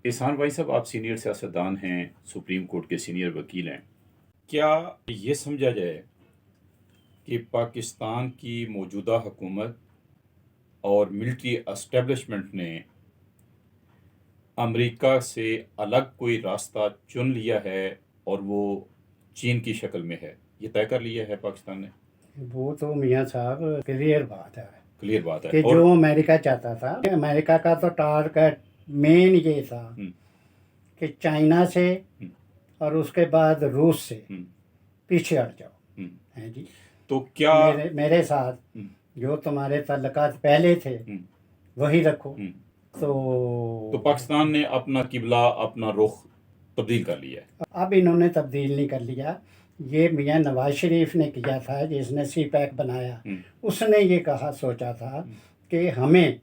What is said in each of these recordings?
एहसान भाई साहब, आप सीनियर सियासतदान हैं, सुप्रीम कोर्ट के सीनियर वकील हैं। क्या ये समझा जाए कि पाकिस्तान की मौजूदा हुकूमत और मिलिट्री एस्टेब्लिशमेंट ने अमेरिका से अलग कोई रास्ता चुन लिया है और वो चीन की शक्ल में है? ये तय कर लिया है पाकिस्तान ने? वो तो मियाँ साहब क्लियर बात है क्लियर बात है। कि और जो अमेरिका चाहता था, अमेरिका का तो टारगेट मेन ये था कि चाइना से और उसके बाद रूस से पीछे हट जाओ। है जी। तो क्या मेरे साथ जो तुम्हारे ताल्लुकात पहले थे वही रखो। तो पाकिस्तान ने अपना किबला, अपना रुख तब्दील कर लिया है। अब इन्होंने तब्दील नहीं कर लिया। ये मियाँ नवाज शरीफ ने किया था, जिसने सी पैक बनाया। उसने ये कहा, सोचा था कि हमें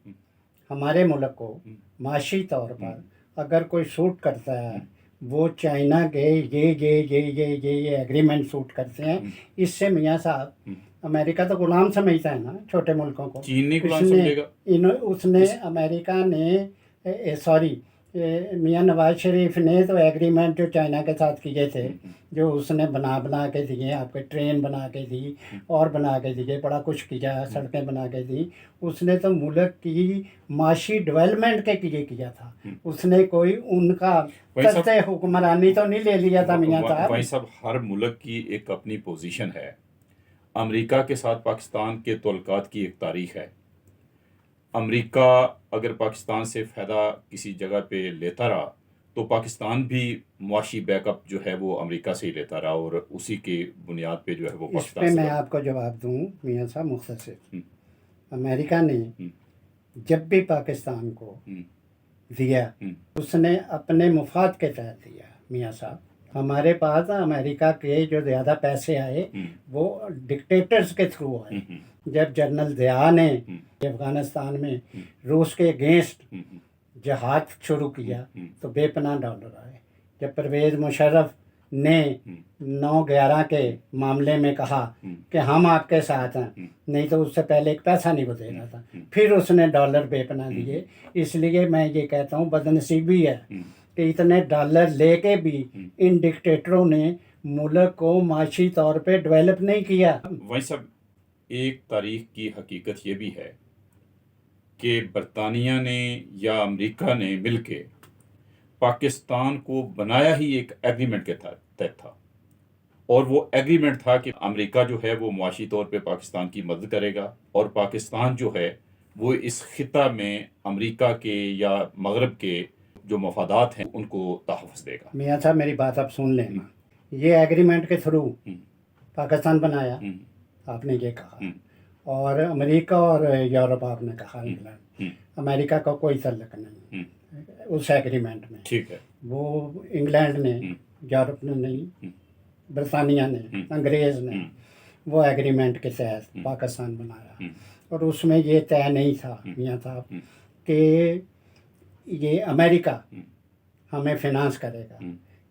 हमारे मुल्क को माशी तौर पर अगर कोई सूट करता है, वो चाइना के ये एग्रीमेंट सूट करते हैं। इससे मियाँ साहब अमेरिका तो गुलाम समझता है ना छोटे मुल्कों को। चीन नहीं गुलाम समझेगा। उसने अमेरिका ने सॉरी मियाँ नवाज शरीफ ने तो एग्रीमेंट जो चाइना के साथ किए थे, जो उसने बना के दिए, आपके ट्रेन बना के दी और बना के दिए, बड़ा कुछ किया, सड़कें बना के दी। उसने तो मुल्क की माशी डेवलपमेंट के लिए किया था। उसने कोई उनका करते हुक्मरानी तो नहीं ले लिया था मियाँ साहब। भाई साहब, हर मुल्क की एक अपनी पोजीशन है। अमेरिका के साथ पाकिस्तान के तल्लुकात की एक तारीख है। अमेरिका अगर पाकिस्तान से फ़ायदा किसी जगह पे लेता रहा तो पाकिस्तान भी मुआशी बैकअप जो है वो अमेरिका से ही लेता रहा और उसी के बुनियाद पे जो है वो पाकिस्तान इस पे मैं आपको जवाब दूं मियाँ साहब मुख्तसर। अमेरिका ने जब भी पाकिस्तान को दिया, उसने अपने मुफाद के तहत दिया मियाँ साहब। हमारे पास अमेरिका के जो ज़्यादा पैसे आए वो डिक्टेटर्स के थ्रू आए। जब जनरल ज़िया ने अफगानिस्तान में रूस के अगेंस्ट जहाद शुरू किया तो बेपनाह डॉलर आए। जब परवेज़ मुशर्रफ ने 9/11 के मामले में कहा कि हम आपके साथ हैं, नहीं तो उससे पहले एक पैसा नहीं वो दे रहा था, फिर उसने डॉलर बेपनाह दिए। इसलिए मैं ये कहता हूँ बदनसीबी है कि इतने डॉलर लेके भी इन डिक्टेटरों ने मुल्क को माशी तौर पे डेवलप नहीं किया। वही सब एक तारीख की हकीकत ये भी है कि बरतानिया ने या अमेरिका ने मिलके पाकिस्तान को बनाया ही एक एग्रीमेंट के तहत था और वो एग्रीमेंट था कि अमेरिका जो है वो मुआशी तौर पे पाकिस्तान की मदद करेगा और पाकिस्तान जो है वो इस खिता में अमेरिका के या मगरब के जो मफादात हैं उनको तहफ़्फ़ुज़ देगा। मियाँ साहब मेरी बात आप सुन लेना। ये एग्रीमेंट के थ्रू पाकिस्तान बनाया, आपने ये कहा, और अमेरिका और यूरोप आपने कहा, इंग्लैंड। अमेरिका का कोई तल्लुक नहीं उस एग्रीमेंट में। ठीक है। वो इंग्लैंड ने, यूरोप ने नहीं, बरतानिया ने, अंग्रेज़ ने वो एग्रीमेंट के तहत पाकिस्तान बनाया। और उसमें ये तय नहीं था मियाँ साहब कि ये अमेरिका हमें फिनांस करेगा,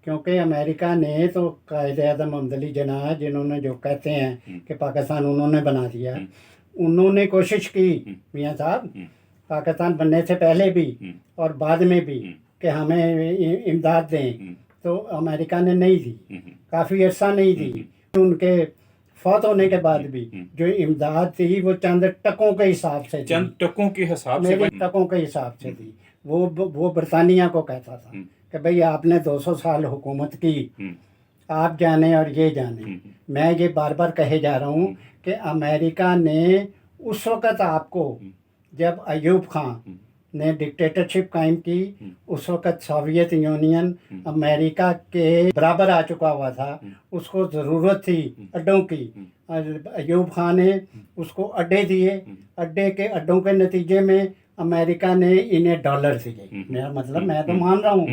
क्योंकि अमेरिका ने तो कायद-ए-आज़म मोहम्मद अली जिन्नाह, जिन्होंने जो कहते हैं कि पाकिस्तान उन्होंने बना दिया, उन्होंने कोशिश की मियाँ साहब पाकिस्तान बनने से पहले भी और बाद में भी कि हमें इमदाद दें, तो अमेरिका ने नहीं दी, काफ़ी अर्सा नहीं दी। उनके फौत होने के बाद भी जो इमदाद थी वो चंद टकों के हिसाब से, चंद टकों के हिसाब से, टकों के हिसाब से दी। वो बरतानिया को कहता था कि भाई आपने 200 साल हुकूमत की, आप जाने और ये जाने। मैं ये बार बार कहे जा रहा हूँ कि अमेरिका ने उस वक़्त आपको, जब अयूब खान ने डिक्टेटरशिप कायम की, उस वक़्त सोवियत यूनियन अमेरिका के बराबर आ चुका हुआ था, उसको ज़रूरत थी अड्डों की। अयूब खान ने उसको अड्डे दिए, अड्डों के नतीजे में अमेरिका ने इन्हें डॉलर दिए। मेरा मतलब मैं तो मान रहा हूँ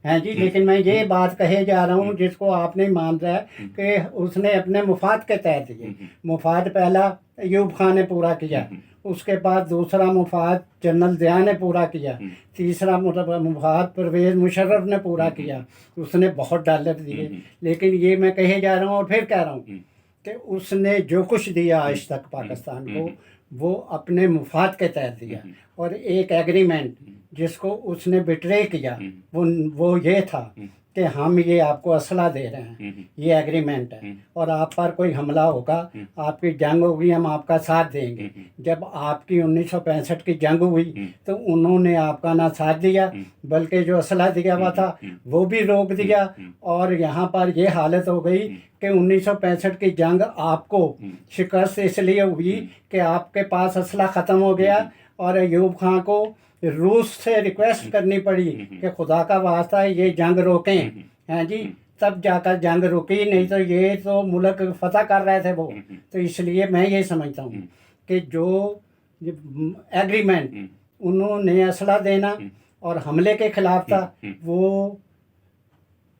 हैं जी, लेकिन मैं ये बात कहे जा रहा हूँ जिसको आप नहीं मान रहा है कि उसने अपने मुफाद के तहत दिए। मुफाद पहला अयूब खान ने पूरा किया, उसके बाद दूसरा मुफाद जनरल ज़िया ने पूरा किया, तीसरा मुफाद परवेज़ मुशर्रफ ने पूरा किया, उसने बहुत डॉलर दिए। लेकिन ये मैं कहे जा रहा हूँ और फिर कह रहा हूँ कि उसने जो कुछ दिया आज तक पाकिस्तान को, वो अपने मुफाद के तहत दिया। और एक एग्रीमेंट जिसको उसने बिट्रे किया, वो ये था कि हम ये आपको असला दे रहे हैं, ये एग्रीमेंट है, और आप पर कोई हमला होगा, आपकी जंग होगी, हम आपका साथ देंगे। जब आपकी 1965 की जंग हुई तो उन्होंने आपका ना साथ दिया, बल्कि जो असला दिया हुआ था वो भी रोक दिया। और यहाँ पर ये हालत हो गई कि 1965 की जंग आपको शिकस्त इसलिए हुई कि आपके पास असला ख़त्म हो गया, और अयूब खां को रूस से रिक्वेस्ट करनी पड़ी कि खुदा का वास्ता है ये जंग रोकें, हैं जी, तब जाकर जंग रुकी, नहीं तो ये तो मुल्क फतह कर रहे थे वो। तो इसलिए मैं ये समझता हूँ कि जो एग्रीमेंट उन्होंने असला देना और हमले के खिलाफ था, वो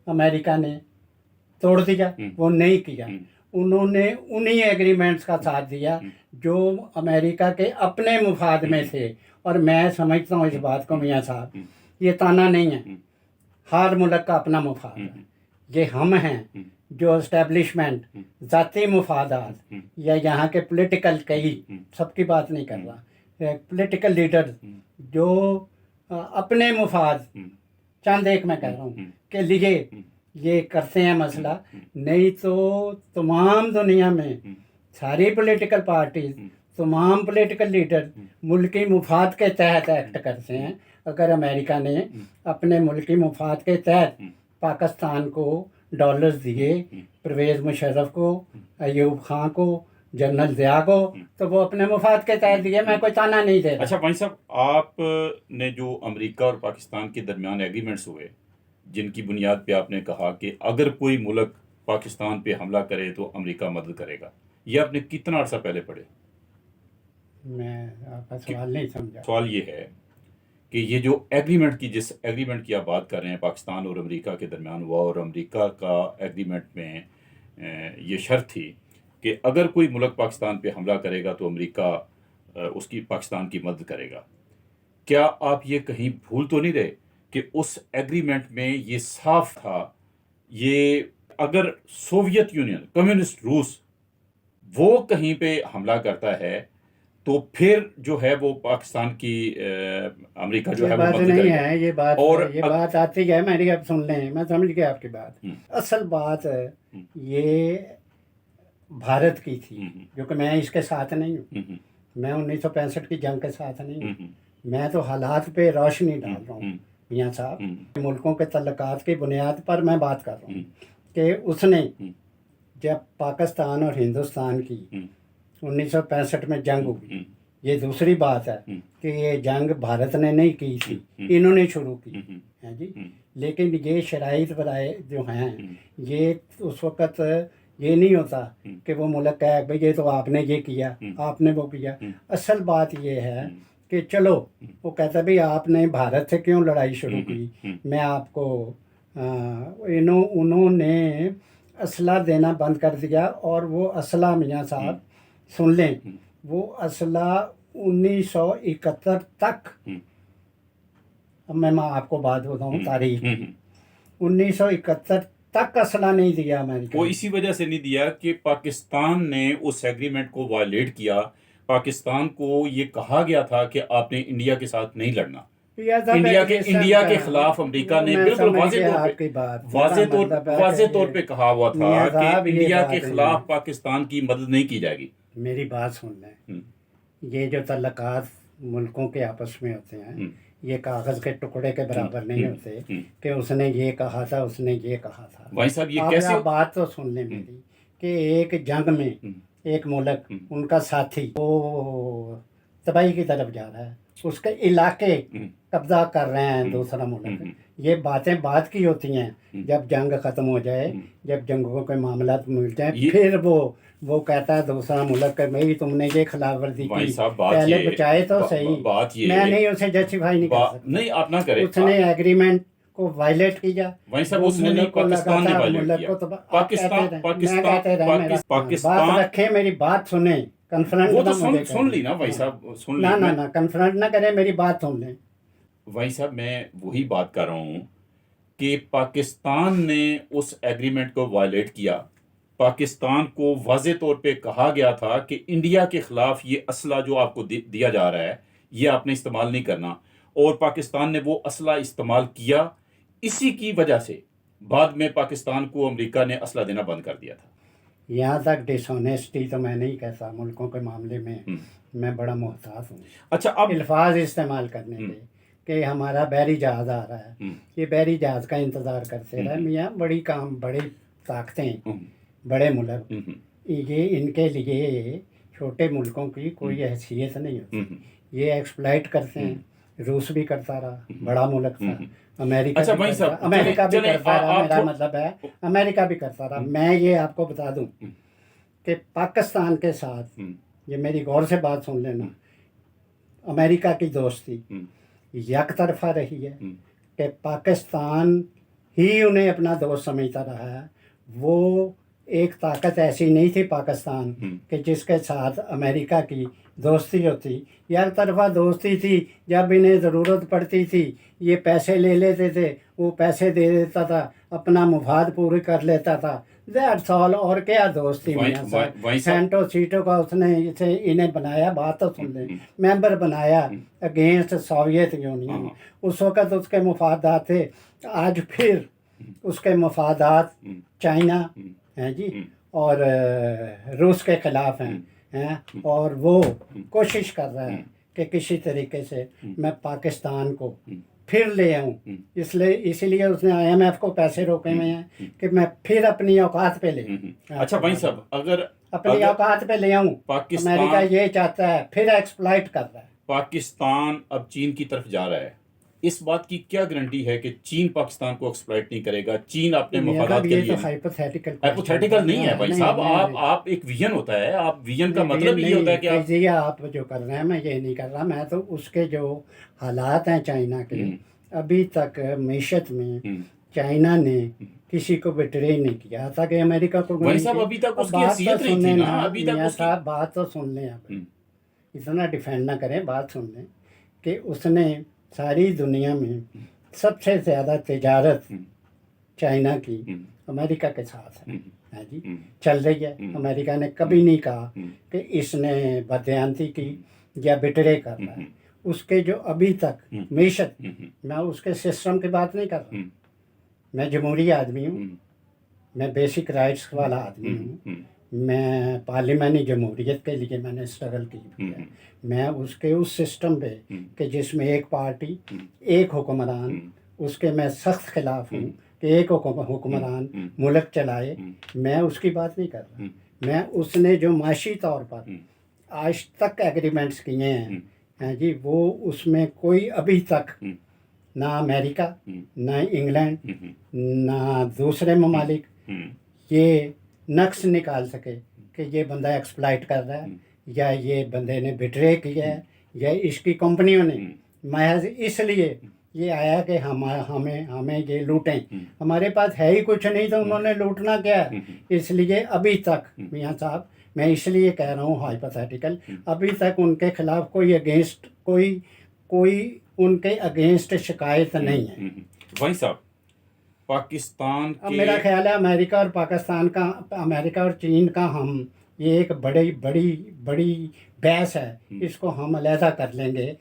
अमेरिका ने तोड़ दिया, वो नहीं किया। उन्होंने उन्हीं एग्रीमेंट्स का साथ दिया जो अमेरिका के अपने मुफाद में थे। और मैं समझता हूँ इस बात को मियाँ साहब, ये ताना नहीं है, हर मुल्क का अपना मुफाद है। ये हम हैं जो इस्टेब्लिशमेंट, ज़ाती मुफादात या यहाँ के पॉलिटिकल, कई सबकी बात नहीं कर रहा, पॉलिटिकल लीडर जो अपने मुफाद, चंद एक मैं कह रहा हूँ के लिए ये करते हैं मसला। नहीं तो तमाम दुनिया में सारी पॉलिटिकल पार्टीज, तमाम पॉलिटिकल लीडर मुल्की मुफाद के तहत एक्ट करते हैं। अगर अमेरिका ने अपने मुल्की मुफाद के तहत पाकिस्तान को डॉलर्स दिए, परवेज़ मुशर्रफ को, अयूब खां को, जनरल ज़िया को, तो वो अपने मुफाद के तहत दिए, मैं कोई ताना नहीं दे रहा। अच्छा भाई साहब, आपने जो अमेरिका और पाकिस्तान के दरमियान एग्रीमेंट्स हुए, जिनकी बुनियाद पे आपने कहा कि अगर कोई मुल्क पाकिस्तान पे हमला करे तो अमेरिका मदद करेगा, ये आपने कितना अर्सा पहले पढ़े? मैं आपका सवाल नहीं समझा। सवाल ये है कि ये जो एग्रीमेंट की, जिस एग्रीमेंट की आप बात कर रहे हैं, पाकिस्तान और अमेरिका के दरमियान हुआ, और अमेरिका का एग्रीमेंट में ये शर्त थी कि अगर कोई मुल्क पाकिस्तान पे हमला करेगा तो अमेरिका उसकी पाकिस्तान की मदद करेगा। क्या आप ये कहीं भूल तो नहीं रहे कि उस एग्रीमेंट में ये साफ था, ये अगर सोवियत यूनियन, कम्युनिस्ट रूस, वो कहीं पे हमला करता है तो फिर जो है वो पाकिस्तान की अमेरिका जो है वो बात मदद नहीं करेगा। है, ये बात और ये बात आती है, मेरी अब सुन लें, मैं समझ गया आपकी बात। असल बात ये भारत की थी, जो कि मैं इसके साथ नहीं हूँ, मैं 1965 की जंग के साथ नहीं हूँ, मैं तो हालात पे रोशनी डाल रहा हूँ मियाँ साहब। मुल्कों के तल्लुकात की बुनियाद पर मैं बात कर रहा हूँ कि उसने जब पाकिस्तान और हिंदुस्तान की 1965 में जंग हुई, ये दूसरी बात है कि ये जंग भारत ने नहीं की थी, इन्होंने शुरू की है जी। लेकिन ये शराइत बराए जो हैं, ये उस वक़्त ये नहीं होता कि वो मुल्क कहे भाई ये तो आपने ये किया, आपने वो किया। असल बात ये है कि चलो, वो कहता भाई आपने भारत से क्यों लड़ाई शुरू की, मैं आपको उन्होंने असला देना बंद कर दिया। और वो असला मियाँ साहब सुन लें, वो असला 1971 तक, अब मैं आपको बात बताऊँ तारीख, 1971 तक असला नहीं दिया अमेरिका। वो इसी वजह से नहीं दिया कि पाकिस्तान ने उस एग्रीमेंट को वायलेट किया। पाकिस्तान को ये कहा गया था कि आपने इंडिया के साथ नहीं लड़ना। इंडिया के खिलाफ अमेरिका ने बिल्कुल वाज़े तौर पे कहा हुआ था कि इंडिया के खिलाफ पाकिस्तान की मदद नहीं की जाएगी। मेरी बात सुन लें, ये जो तल्लुकात मुल्कों के आपस में होते हैं, ये कागज़ के टुकड़े के बराबर नहीं होते कि उसने ये कहा था, उसने ये कहा था। भाई साहब, ये कैसे? बात तो सुन लें मेरी कि एक जंग में एक मुल्क, उनका साथी, वो तबाही की तरफ जा रहा है, उसके इलाके कब्जा कर रहे हैं दूसरा मुल्क। ये बातें बात की होती हैं जब जंग ख़त्म हो जाए, जब जंगों के मामला मिल जाए, फिर वो कहता है दूसरा मुल्क के भाई तुमने ये खिलाफ वर्जी की, पहले बचाए तो सही। मैं नहीं उसे जस्टिफाई नहीं कर सकता, नहीं आप ना करें। उसने एग्रीमेंट को वायलेट किया, वही सब उसने नहीं, पाकिस्तान ने वायलेट किया। पाकिस्तान बात रखे, मेरी बात सुने, कन्फ्रंट वो तो सुन ली ना भाई साहब, सुन ली ना कन्फ्रंट ना करें, मेरी बात सुन लें। भाई साहब, मैं वही बात कर रहा हूँ कि पाकिस्तान ने उस एग्रीमेंट को वायलेट किया। पाकिस्तान को वाज़े तौर पे कहा गया था कि इंडिया के खिलाफ ये असला जो आपको दिया जा रहा है, ये आपने इस्तेमाल नहीं करना, और पाकिस्तान ने वो असला इस्तेमाल किया। इसी की वजह से बाद में पाकिस्तान को अमेरिका ने असला देना बंद कर दिया था। यहाँ तक डिसऑनेस्टी तो मैं नहीं कहता, मुल्कों के मामले में मैं बड़ा मोहतात हूँ अच्छा, अब अल्फाज इस्तेमाल करने के कि हमारा बहरी जहाज़ आ रहा है, ये बहरी जहाज़ का इंतज़ार करते रहे मियाँ। बड़ी ताकतें, बड़े मुल्क, ये इनके लिए छोटे मुल्कों की कोई हैसियत नहीं होती। ये एक्सप्लॉइट करते हैं। रूस भी करता रहा, बड़ा मुल्क था। अमेरिका अच्छा भी भाई करता, साहब, अमेरिका भी चलें, करता रहा। मेरा थोड़ा- मतलब है अमेरिका भी करता रहा। मैं ये आपको बता दूं कि पाकिस्तान के साथ, ये मेरी गौर से बात सुन लेना, अमेरिका की दोस्ती एक तरफा रही है कि पाकिस्तान ही उन्हें अपना दोस्त समझता रहा है। वो एक ताकत ऐसी नहीं थी पाकिस्तान कि जिसके साथ अमेरिका की दोस्ती होती। एक तरफा दोस्ती थी। जब इन्हें ज़रूरत पड़ती थी ये पैसे ले लेते थे, वो पैसे दे देता था, अपना मुफाद पूरी कर लेता था। That's all. और क्या दोस्ती मियां साहब। सेंटो सीटो का उसने इसे इन्हें बनाया, बात तो सुन लें, मेंबर बनाया अगेंस्ट सोवियत यूनियन। उस वक़्त उसके मुफादात थे, आज फिर उसके मुफादात चाइना हैं जी, और रूस के ख़िलाफ़ हैं और वो कोशिश कर रहा है कि किसी तरीके से मैं पाकिस्तान को फिर ले आऊँ। इसलिए उसने IMF को पैसे रोके हुए हैं कि मैं फिर अपनी औकात पे ले। अच्छा भाई साहब, अगर अपनी औकात पे ले आऊँ, अमेरिका ये चाहता है, फिर एक्सप्लॉइट कर रहा है। पाकिस्तान अब चीन की तरफ जा रहा है, इस बात की क्या गारंटी है कि चीन पाकिस्तान को एक्सप्लॉइट नहीं करेगा? चीन अपने मफादात के लिए, हाइपोथेटिकल नहीं है भाई साहब। आप एक विजन होता है, आप विजन का मतलब ये होता है कि आप जो कर रहे हैं, मैं ये नहीं कर रहा। मैं तो उसके जो हालात हैं चाइना के, अभी तक मीशत में चाइना ने किसी को बिट्रे नहीं किया था कि अमेरिका को। भाई साहब अभी तक उसकी हैसियत नहीं थी ना, अभी तक साहब बात तो सुन लें, आप इतना डिफेंड ना करें, बात सुन लें कि उसने सारी दुनिया में सबसे ज़्यादा तिजारत चाइना की अमेरिका के साथ है जी, चल रही है। अमेरिका ने कभी नहीं कहा कि इसने बदयांती की या बिटरे कर रहा है। उसके जो अभी तक मीशत, मैं उसके सिस्टम की बात नहीं कर रहा। मैं जमहूरी आदमी हूँ, मैं बेसिक राइट्स वाला आदमी हूँ, मैं पार्लिमानी जमहूरियत के लिए मैंने स्ट्रगल की है। मैं उसके उस सिस्टम पे कि जिसमें एक पार्टी एक हुक्मरान, उसके मैं सख्त खिलाफ हूँ कि एक हुक्मरान मुल्क चलाए। मैं उसकी बात नहीं कर रहा। मैं उसने जो माशी तौर पर आज तक एग्रीमेंट्स किए हैं जी, वो उसमें कोई अभी तक ना अमेरिका, ना इंग्लैंड, ना दूसरे ममालिक ये नक्श निकाल सके कि ये बंदा एक्सप्लॉइट कर रहा है या ये बंदे ने बिट्रे किया है या इसकी कंपनियों ने महज इसलिए ये आया कि हमें ये लूटें। हमारे पास है ही कुछ नहीं तो उन्होंने लूटना क्या है। इसलिए अभी तक मियां साहब, मैं इसलिए कह रहा हूँ हाइपोथेटिकल, अभी तक उनके खिलाफ कोई उनके अगेंस्ट शिकायत नहीं है। भाई साहब, पाकिस्तान अब के, मेरा ख्याल है अमेरिका और पाकिस्तान का, अमेरिका और चीन का ये एक बड़ी बड़ी बड़ी बहस है, इसको हम अलहदा कर लेंगे।